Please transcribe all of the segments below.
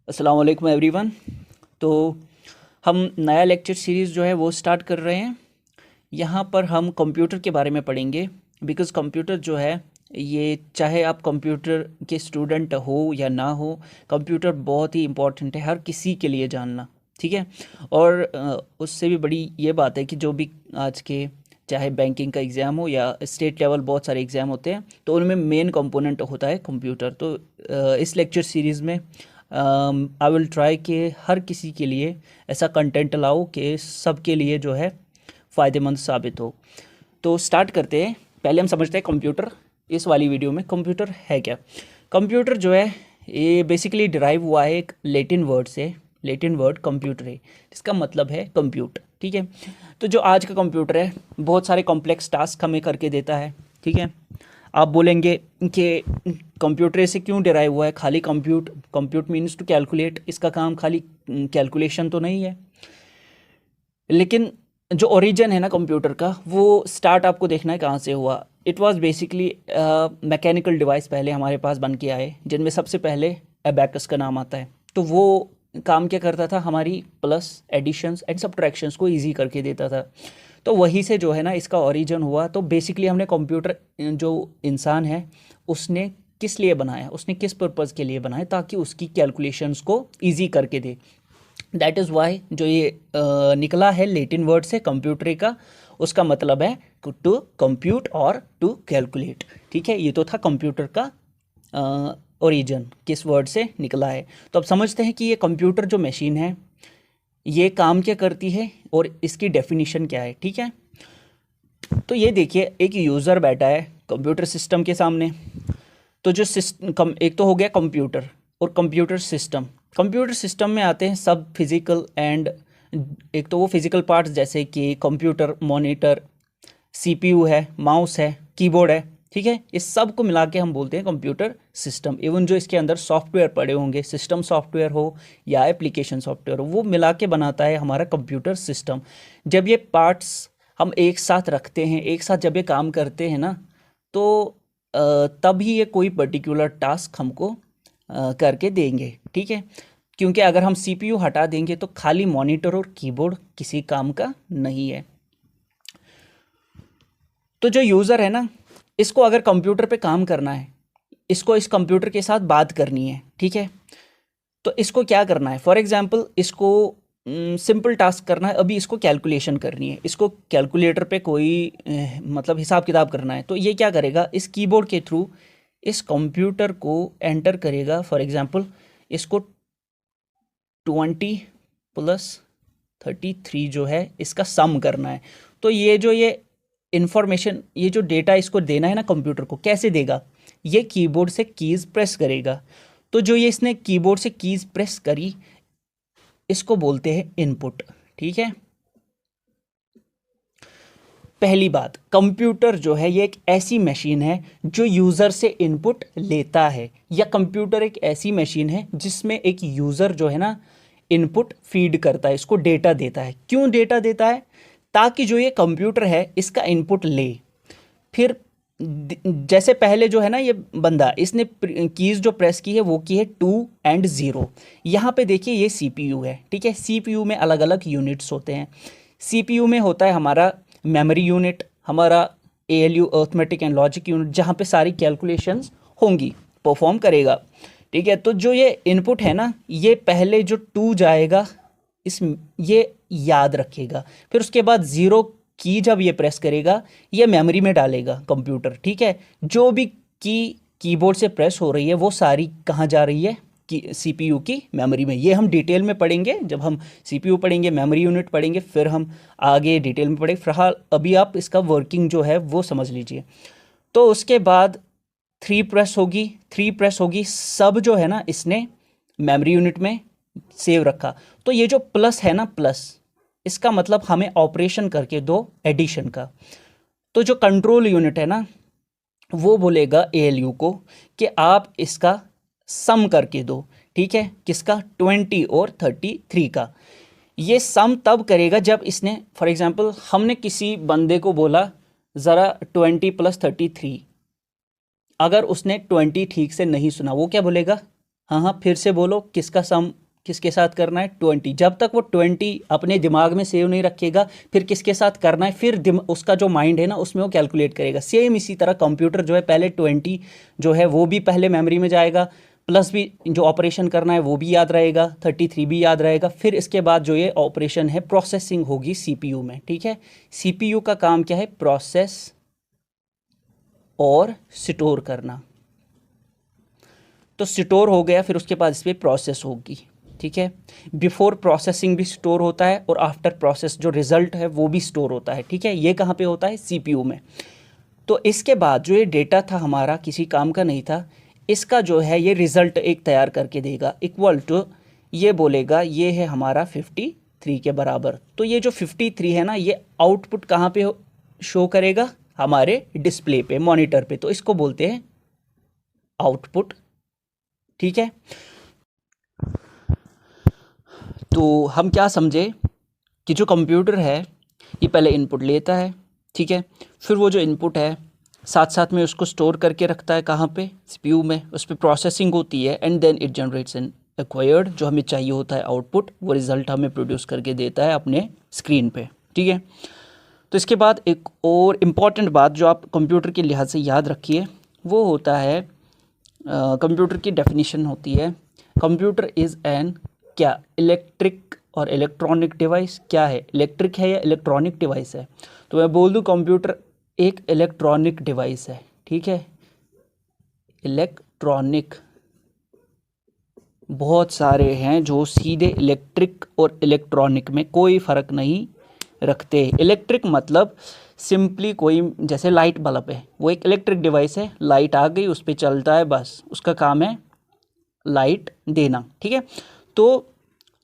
अस्सलाम वालेकुम एवरीवन। तो हम नया लेक्चर सीरीज़ जो है वो स्टार्ट कर रहे हैं। यहाँ पर हम कंप्यूटर के बारे में पढ़ेंगे। बिकॉज़ कंप्यूटर जो है ये, चाहे आप कंप्यूटर के स्टूडेंट हो या ना हो, कंप्यूटर बहुत ही इम्पोर्टेंट है हर किसी के लिए जानना। ठीक है। और उससे भी बड़ी ये बात है कि जो भी आज के, चाहे बैंकिंग का एग्ज़ाम हो या स्टेट लेवल, बहुत सारे एग्ज़ाम होते हैं, तो उनमें मेन कंपोनेंट होता है कंप्यूटर। तो इस लेक्चर सीरीज़ में आई विल ट्राई कि हर किसी के लिए ऐसा कंटेंट लाओ कि सबके लिए जो है फ़ायदेमंद साबित हो। तो स्टार्ट करते हैं। पहले हम समझते हैं कंप्यूटर। इस वाली वीडियो में कंप्यूटर है क्या। कंप्यूटर जो है ये बेसिकली डिराइव हुआ है एक लैटिन वर्ड से। लैटिन वर्ड कंप्यूटर है, जिसका मतलब है कंप्यूट। ठीक है। तो जो आज का कंप्यूटर है बहुत सारे कॉम्प्लेक्स टास्क हमें करके देता है। ठीक है। आप बोलेंगे कि कंप्यूटर से क्यों डिराइव हुआ है, खाली compute compute means to calculate, इसका काम खाली कैलकुलेशन तो नहीं है। लेकिन जो ओरिजिन है ना कंप्यूटर का, वो स्टार्ट आपको देखना है कहाँ से हुआ। It was basically mechanical device पहले हमारे पास बन के आए, जिनमें सबसे पहले एबैकस का नाम आता है। तो वो काम क्या करता था, हमारी प्लस एडिशंस एंड सब्ट्रैक्शंस को इजी करके देता था। तो वहीं से जो है ना इसका ओरिजिन हुआ। तो बेसिकली हमने कंप्यूटर, जो इंसान है उसने किस लिए बनाया, उसने किस पर्पज़ के लिए बनाया, ताकि उसकी कैलकुलेशंस को इजी करके दे। दैट इज़ वाई जो ये निकला है लैटिन वर्ड से कंप्यूटर का, उसका मतलब है टू कंप्यूट और टू कैलकुलेट। ठीक है। ये तो था कंप्यूटर का ओरिजिन, किस वर्ड से निकला है। तो अब समझते हैं कि ये कंप्यूटर जो मशीन है ये काम क्या करती है और इसकी डेफिनेशन क्या है। ठीक है। तो ये देखिए, एक यूज़र बैठा है कंप्यूटर सिस्टम के सामने। तो जो सिस्टम, एक तो हो गया कंप्यूटर और कंप्यूटर सिस्टम। कंप्यूटर सिस्टम में आते हैं सब फिज़िकल एंड, एक तो वो फिज़िकल पार्ट्स जैसे कि कंप्यूटर, मॉनिटर, सीपीयू है, माउस है, कीबोर्ड है। ठीक है। इस सब को मिला के हम बोलते हैं कंप्यूटर सिस्टम। इवन जो इसके अंदर सॉफ्टवेयर पड़े होंगे, सिस्टम सॉफ्टवेयर हो या एप्लीकेशन सॉफ्टवेयर हो, वो मिला के बनाता है हमारा कंप्यूटर सिस्टम। जब ये पार्ट्स हम एक साथ रखते हैं, एक साथ जब ये काम करते हैं ना, तो तभी ये कोई पर्टिकुलर टास्क हमको करके देंगे। ठीक है। क्योंकि अगर हम सीपीयू हटा देंगे तो खाली मॉनिटर और कीबोर्ड किसी काम का नहीं है। तो जो यूज़र है ना, इसको अगर कंप्यूटर पे काम करना है, इसको इस कंप्यूटर के साथ बात करनी है। ठीक है। तो इसको क्या करना है, फॉर एग्जांपल इसको सिंपल टास्क करना है। अभी इसको कैलकुलेशन करनी है, इसको कैलकुलेटर पे कोई मतलब हिसाब किताब करना है। तो ये क्या करेगा, इस कीबोर्ड के थ्रू इस कंप्यूटर को एंटर करेगा। फॉर एग्जांपल इसको 20+33 जो है इसका सम करना है। तो ये जो ये इंफॉर्मेशन, ये जो डेटा इसको देना है ना कंप्यूटर को, कैसे देगा, ये कीबोर्ड से कीज़ प्रेस करेगा। तो जो ये इसने कीबोर्ड से कीज़ प्रेस करी, इसको बोलते हैं इनपुट। ठीक है। पहली बात, कंप्यूटर जो है ये एक ऐसी मशीन है जो यूज़र से इनपुट लेता है, या कंप्यूटर एक ऐसी मशीन है जिसमें एक यूज़र जो है ना इनपुट फीड करता है, इसको डेटा देता है। क्यों डेटा देता है, ताकि जो ये कंप्यूटर है इसका इनपुट ले। फिर जैसे पहले जो है ना ये बंदा, इसने कीज़ जो प्रेस की है वो की है 2 और 0। यहाँ पे देखिए ये सीपीयू है। ठीक है। सीपीयू में अलग अलग यूनिट्स होते हैं। सीपीयू में होता है हमारा मेमोरी यूनिट, हमारा ALU arithmetic and logic unit, जहाँ पे सारी कैलकुलेशंस होंगी, परफॉर्म करेगा। ठीक है। तो जो ये इनपुट है ना, ये पहले जो 2 जाएगा इस, ये याद रखेगा। फिर उसके बाद 0 की जब ये प्रेस करेगा, ये मेमोरी में डालेगा कंप्यूटर। ठीक है। जो भी की कीबोर्ड से प्रेस हो रही है वो सारी कहाँ जा रही है, कि सीपीयू की मेमोरी में। ये हम डिटेल में पढ़ेंगे, जब हम सीपीयू पढ़ेंगे, मेमोरी यूनिट पढ़ेंगे, फिर हम आगे डिटेल में पढ़ेंगे। फिलहाल अभी आप इसका वर्किंग जो है वो समझ लीजिए। तो उसके बाद 3 प्रेस होगी, 3 प्रेस होगी, सब जो है ना इसने मेमोरी यूनिट में सेव रखा। तो ये जो प्लस है ना, प्लस, इसका मतलब हमें ऑपरेशन करके दो एडिशन का। तो जो कंट्रोल यूनिट है ना, वो बोलेगा एएलयू को कि आप इसका सम करके दो। ठीक है। किसका, 20 और 33 का। ये सम तब करेगा जब इसने, फॉर एग्जांपल हमने किसी बंदे को बोला ज़रा 20+33, अगर उसने 20 ठीक से नहीं सुना, वो क्या बोलेगा, हाँ हाँ, फिर से बोलो, किसका सम किसके साथ करना है? 20। जब तक वो 20 अपने दिमाग में सेव नहीं रखेगा, फिर किसके साथ करना है, फिर उसका जो माइंड है ना उसमें वो कैलकुलेट करेगा। सेम इसी तरह कंप्यूटर जो है पहले 20 जो है वो भी पहले मेमोरी में जाएगा, प्लस भी जो ऑपरेशन करना है वो भी याद रहेगा, 33 भी याद रहेगा। फिर इसके बाद जो ये ऑपरेशन है प्रोसेसिंग होगी सीपीयू में। ठीक है, सीपीयू का काम क्या है? प्रोसेस और स्टोर करना। तो स्टोर हो गया, फिर उसके बाद इस पर प्रोसेस होगी। ठीक है, बिफोर प्रोसेसिंग भी स्टोर होता है और आफ्टर प्रोसेस जो रिजल्ट है वो भी स्टोर होता है। ठीक है, ये कहाँ पे होता है? सीपीयू में। तो इसके बाद जो ये डेटा था हमारा किसी काम का नहीं था, इसका जो है ये रिजल्ट एक तैयार करके देगा, इक्वल टू ये बोलेगा ये है हमारा 53 के बराबर। तो ये जो 53 है ना, ये आउटपुट कहाँ पे शो करेगा? हमारे डिस्प्ले पे, मॉनिटर पे। तो इसको बोलते हैं आउटपुट। ठीक है, तो हम क्या समझे कि जो कंप्यूटर है ये पहले इनपुट लेता है। ठीक है, फिर वो जो इनपुट है साथ साथ में उसको स्टोर करके रखता है, कहाँ पे? सीपीयू में। उस पर प्रोसेसिंग होती है and then it generates an acquired, जो हमें चाहिए होता है आउटपुट, वो रिजल्ट हमें प्रोड्यूस करके देता है अपने स्क्रीन पे। ठीक है, तो इसके बाद एक और इम्पॉर्टेंट बात जो आप कंप्यूटर के लिहाज से याद रखिए, वो होता है कंप्यूटर की डेफिनेशन होती है, कंप्यूटर इज़ एन क्या? इलेक्ट्रिक और इलेक्ट्रॉनिक डिवाइस। क्या है? इलेक्ट्रिक है या इलेक्ट्रॉनिक डिवाइस है? तो मैं बोल दूं कंप्यूटर एक इलेक्ट्रॉनिक डिवाइस है। ठीक है, इलेक्ट्रॉनिक बहुत सारे हैं जो सीधे इलेक्ट्रिक और इलेक्ट्रॉनिक में कोई फ़र्क नहीं रखते। इलेक्ट्रिक मतलब सिंपली कोई, जैसे लाइट बल्ब है, वो एक इलेक्ट्रिक डिवाइस है, लाइट आ गई उस पर चलता है, बस उसका काम है लाइट देना। ठीक है, तो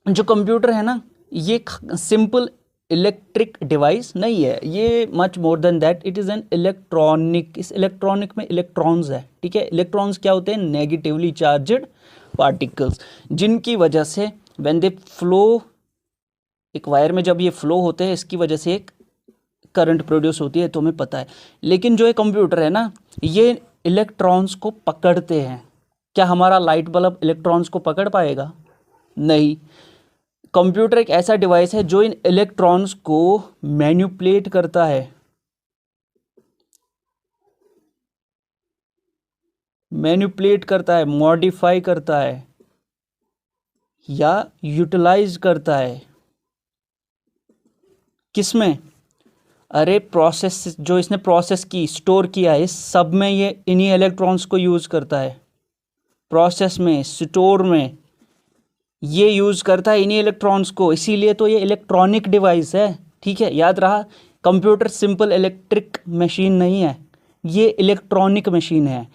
जो कंप्यूटर है ना, ये सिंपल इलेक्ट्रिक डिवाइस नहीं है, ये much more than that, it is an electronic. इस इलेक्ट्रॉनिक में इलेक्ट्रॉन्स है। ठीक है, इलेक्ट्रॉन्स क्या होते हैं? नेगेटिवली चार्जड पार्टिकल्स, जिनकी वजह से व्हेन दे फ्लो, एक वायर में जब ये फ्लो होते हैं इसकी वजह से एक करंट प्रोड्यूस होती है, तो हमें पता है। लेकिन जो ये कंप्यूटर है ना, ये इलेक्ट्रॉन्स को पकड़ते हैं। क्या हमारा लाइट बल्ब इलेक्ट्रॉन्स को पकड़ पाएगा? नहीं। कंप्यूटर एक ऐसा डिवाइस है जो इन इलेक्ट्रॉन्स को मैनिपुलेट करता है, मॉडिफाई करता है या यूटिलाइज करता है। किसमें? अरे प्रोसेस, जो इसने प्रोसेस की, स्टोर किया है, इस सब में ये इन्हीं इलेक्ट्रॉन्स को यूज़ करता है। प्रोसेस में, स्टोर में ये यूज़ करता है इन्हीं इलेक्ट्रॉन्स को, इसीलिए तो ये इलेक्ट्रॉनिक डिवाइस है। ठीक है, याद रहा, कंप्यूटर सिंपल इलेक्ट्रिक मशीन नहीं है, ये इलेक्ट्रॉनिक मशीन है।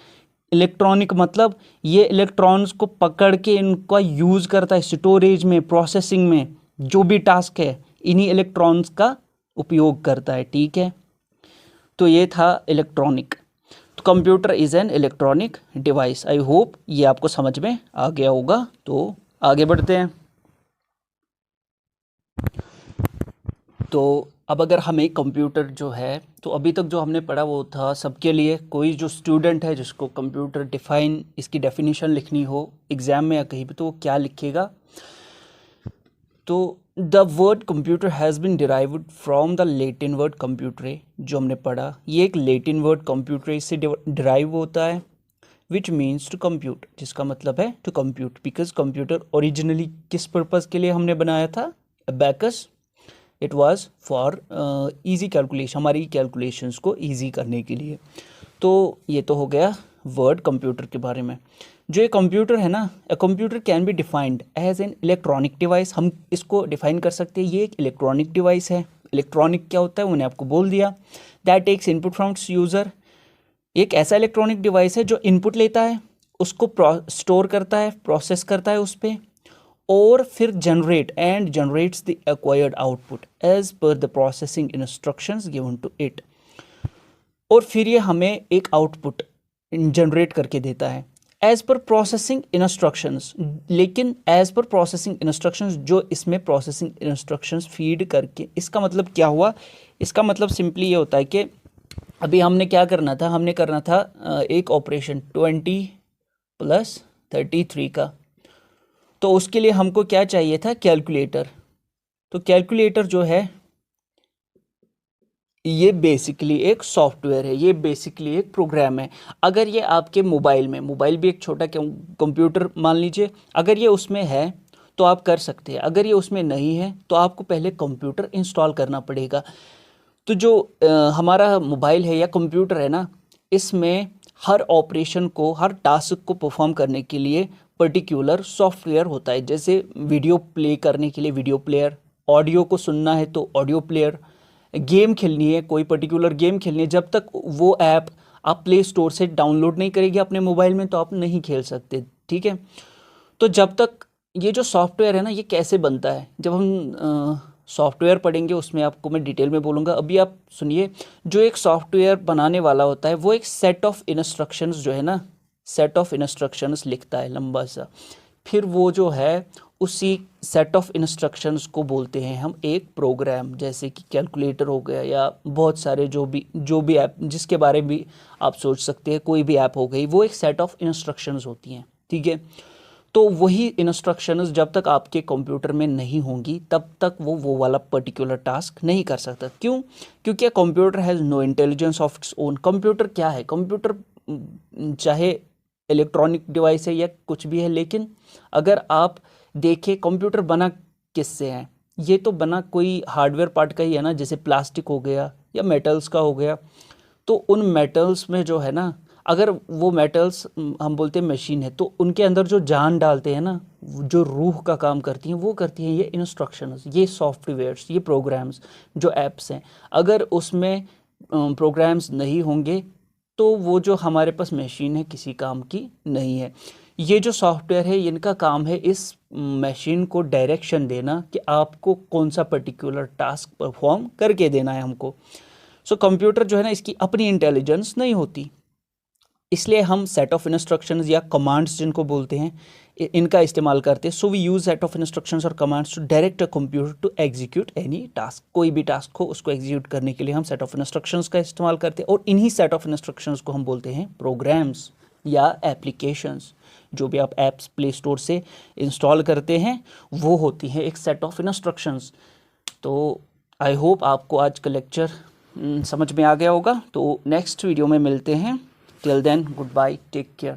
इलेक्ट्रॉनिक मतलब ये इलेक्ट्रॉन्स को पकड़ के इनका यूज़ करता है, स्टोरेज में, प्रोसेसिंग में, जो भी टास्क है इन्हीं इलेक्ट्रॉन्स का उपयोग करता है। ठीक है, तो ये था इलेक्ट्रॉनिक। तो computer is an electronic device. I hope ये आपको समझ में आ गया होगा। तो आगे बढ़ते हैं। तो अब अगर हमें कंप्यूटर जो है, तो अभी तक जो हमने पढ़ा वो था सबके लिए। कोई जो स्टूडेंट है जिसको कंप्यूटर डिफाइन, इसकी डेफिनेशन लिखनी हो एग्ज़ाम में या कहीं पे, तो वो क्या लिखेगा? तो the word computer has been derived from the Latin word computare, जो हमने पढ़ा, ये एक लैटिन वर्ड कंप्यूटरे से डिराइव होता है, विच मीन्स टू कंप्यूट, जिसका मतलब है to compute. Because computer originally किस पर्पज़ के लिए हमने बनाया था? Abacus. It was for easy calculation, हमारी कैलकुलेशंस को ईजी करने के लिए। तो ये तो हो गया वर्ड कंप्यूटर के बारे में। जो ये कंप्यूटर है ना, a computer can be defined as an electronic device. हम इसको डिफाइन कर सकते हैं, ये एक इलेक्ट्रॉनिक डिवाइस है। इलेक्ट्रॉनिक क्या होता है मैंने आपको बोल दिया, that takes input from user. एक ऐसा इलेक्ट्रॉनिक डिवाइस है जो इनपुट लेता है, उसको स्टोर करता है, प्रोसेस करता है उस पर, और फिर generates the acquired output as per the processing instructions given to it. और फिर ये हमें एक आउटपुट जनरेट करके देता है एज पर प्रोसेसिंग इंस्ट्रक्शंस। लेकिन एज पर प्रोसेसिंग इंस्ट्रक्शंस, जो इसमें प्रोसेसिंग इंस्ट्रक्शंस फीड करके, इसका मतलब क्या हुआ? इसका मतलब सिंपली ये होता है कि अभी हमने क्या करना था, हमने करना था एक ऑपरेशन 20 + 33 का, तो उसके लिए हमको क्या चाहिए था, कैलकुलेटर। तो कैलकुलेटर जो है ये बेसिकली एक सॉफ्टवेयर है, ये बेसिकली एक प्रोग्राम है। अगर ये आपके मोबाइल में, मोबाइल भी एक छोटा कंप्यूटर मान लीजिए, अगर ये उसमें है तो आप कर सकते हैं। अगर ये उसमें नहीं है तो आपको पहले कंप्यूटर इंस्टॉल करना पड़ेगा। तो जो हमारा मोबाइल है या कंप्यूटर है ना, इसमें हर ऑपरेशन को, हर टास्क को परफॉर्म करने के लिए पर्टिकुलर सॉफ्टवेयर होता है। जैसे वीडियो प्ले करने के लिए वीडियो प्लेयर, ऑडियो को सुनना है तो ऑडियो प्लेयर, गेम खेलनी है, कोई पर्टिकुलर गेम खेलनी है, जब तक वो ऐप आप प्ले स्टोर से डाउनलोड नहीं करेंगे अपने मोबाइल में तो आप नहीं खेल सकते, ठीक है। तो जब तक ये जो सॉफ्टवेयर है ना, ये कैसे बनता है, जब हम सॉफ्टवेयर पढ़ेंगे उसमें आपको मैं डिटेल में बोलूँगा। अभी आप सुनिए, जो एक सॉफ्टवेयर बनाने वाला होता है वो एक सेट ऑफ इंस्ट्रक्शंस जो है ना, सेट ऑफ इंस्ट्रक्शंस लिखता है लंबा सा, फिर वो जो है उसी सेट ऑफ इंस्ट्रक्शंस को बोलते हैं हम एक प्रोग्राम। जैसे कि कैलकुलेटर हो गया या बहुत सारे जो भी ऐप जिसके बारे में भी आप सोच सकते हैं, कोई भी ऐप हो गई, वो एक सेट ऑफ इंस्ट्रक्शंस होती हैं, ठीक है। तो वही इंस्ट्रक्शंस जब तक आपके कंप्यूटर में नहीं होंगी तब तक वो वाला पर्टिकुलर टास्क नहीं कर सकता। क्यों? क्योंकि computer has no intelligence of its own. Computer क्या है, कंप्यूटर चाहे इलेक्ट्रॉनिक डिवाइस है या कुछ भी है, लेकिन अगर आप देखें कंप्यूटर बना किससे है, ये तो बना कोई हार्डवेयर पार्ट का ही है ना, जैसे प्लास्टिक हो गया या मेटल्स का हो गया। तो उन मेटल्स में जो है ना, अगर वो मेटल्स हम बोलते हैं मशीन है, तो उनके अंदर जो जान डालते हैं ना, जो रूह का काम करती हैं, वो करती हैं ये इंस्ट्रक्शंस, ये सॉफ्टवेयर्स, ये प्रोग्राम्स, जो ऐप्स हैं। अगर उसमें प्रोग्राम्स नहीं होंगे तो वो जो हमारे पास मशीन है किसी काम की नहीं है। ये जो सॉफ्टवेयर है इनका काम है इस मशीन को डायरेक्शन देना कि आपको कौन सा पर्टिकुलर टास्क परफॉर्म करके देना है हमको। सो कंप्यूटर जो है ना, इसकी अपनी इंटेलिजेंस नहीं होती, इसलिए हम सेट ऑफ इंस्ट्रक्शंस या कमांड्स जिनको बोलते हैं इनका इस्तेमाल करते हैं। So we use set of instructions और commands to direct a computer to execute any task. कोई भी टास्क हो उसको एग्जीक्यूट करने के लिए हम सेट ऑफ इंस्ट्रक्शंस का इस्तेमाल करते हैं, और इन्हीं सेट ऑफ इंस्ट्रक्शंस को हम बोलते हैं प्रोग्राम्स या एप्लीकेशंस। जो भी आप ऐप्स प्ले स्टोर से इंस्टॉल करते हैं वो होती है एक सेट ऑफ इंस्ट्रक्शंस। तो आई होप आपको आज का लेक्चर समझ में आ गया होगा। तो नेक्स्ट वीडियो में मिलते हैं। Till then, good bye, take care.